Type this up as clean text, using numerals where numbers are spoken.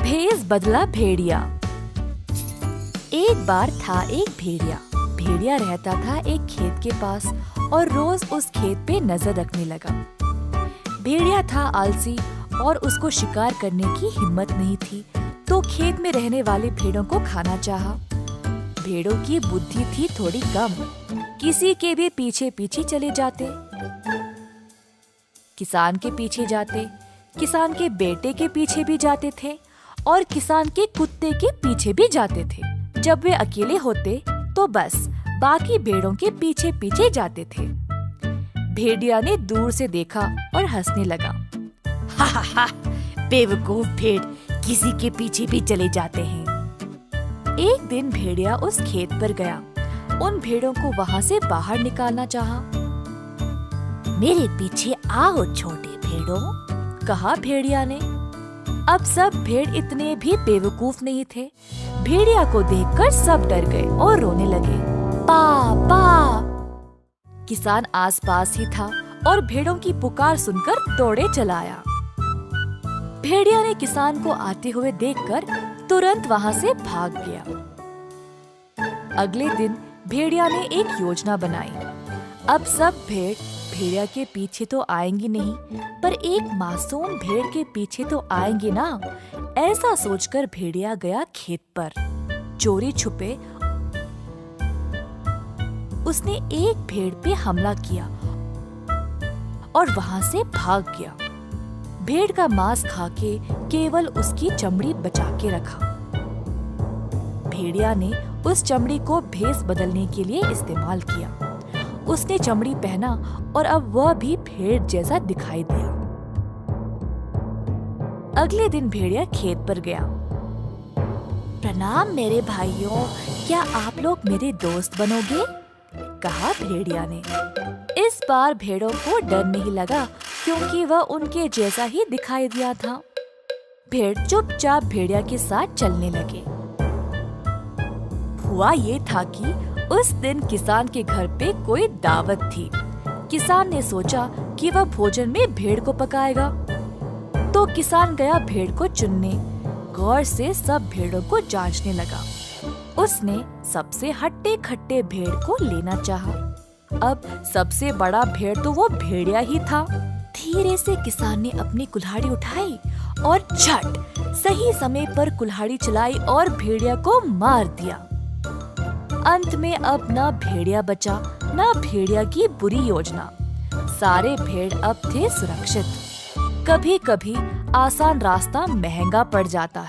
भेस बदला भेड़िया। एक बार था एक भेड़िया। भेड़िया रहता था एक खेत के पास और रोज उस खेत पे नजर रखने लगा। भेड़िया था आलसी और उसको शिकार करने की हिम्मत नहीं थी, तो खेत में रहने वाले भेड़ों को खाना चाहा। भेड़ों की बुद्धि थी थोड़ी कम, किसी के भी पीछे पीछे चले जाते। किसान के पीछे जाते, किसान के बेटे के पीछे भी जाते थे और किसान के कुत्ते के पीछे भी जाते थे। जब वे अकेले होते तो बस बाकी भेड़ों के पीछे पीछे जाते थे। भेड़िया ने दूर से देखा और हंसने लगा। हा हा हा, बेवकूफ भेड़ किसी के पीछे भी चले जाते हैं। एक दिन भेड़िया उस खेत पर गया। उन भेड़ों को वहाँ से बाहर निकालना चाहा। मेरे पीछे आओ छोटे भेड़ों, कहा भेड़िया ने। अब सब भेड़ इतने भी बेवकूफ नहीं थे। भेड़िया को देखकर सब डर गए और रोने लगे। पा पा। किसान आसपास ही था और भेड़ों की पुकार सुनकर दौड़े चला आया। भेड़िया ने किसान को आते हुए देखकर तुरंत वहाँ से भाग गया। अगले दिन भेड़िया ने एक योजना बनाई। अब सब भेड़िया के पीछे तो आएंगी नहीं, पर एक मासूम भेड़ के पीछे तो आएंगे ना। ऐसा सोचकर भेड़िया गया खेत पर। चोरी छुपे उसने एक भेड़ पे हमला किया और वहां से भाग गया। भेड़ का मांस खाके केवल उसकी चमड़ी बचा के रखा। भेड़िया ने उस चमड़ी को भेस बदलने के लिए इस्तेमाल किया। उसने चमड़ी पहना और अब वह भी भेड़ जैसा दिखाई दिया। अगले दिन भेड़िया खेत पर गया। प्रणाम मेरे भाइयों, क्या आप लोग मेरे दोस्त बनोगे? कहा भेड़िया ने। इस बार भेड़ों को डर नहीं लगा, क्योंकि वह उनके जैसा ही दिखाई दिया था। भेड़ चुपचाप भेड़िया के साथ चलने लगे। हुआ ये था कि उस दिन किसान के घर पे कोई दावत थी। किसान ने सोचा कि वह भोजन में भेड़ को पकाएगा, तो किसान गया भेड़ को चुनने। गौर से सब भेड़ों को जांचने लगा। उसने सबसे हट्टे खट्टे भेड़ को लेना चाहा। अब सबसे बड़ा भेड़ तो वो भेड़िया ही था। धीरे से किसान ने अपनी कुल्हाड़ी उठाई और झट सही समय पर कुल्हाड़ी चलाई और भेड़िया को मार दिया। अंत में अब न भेड़िया बचा, न भेड़िया की बुरी योजना। सारे भेड़ अब थे सुरक्षित। कभी कभी आसान रास्ता महंगा पड़ जाता है।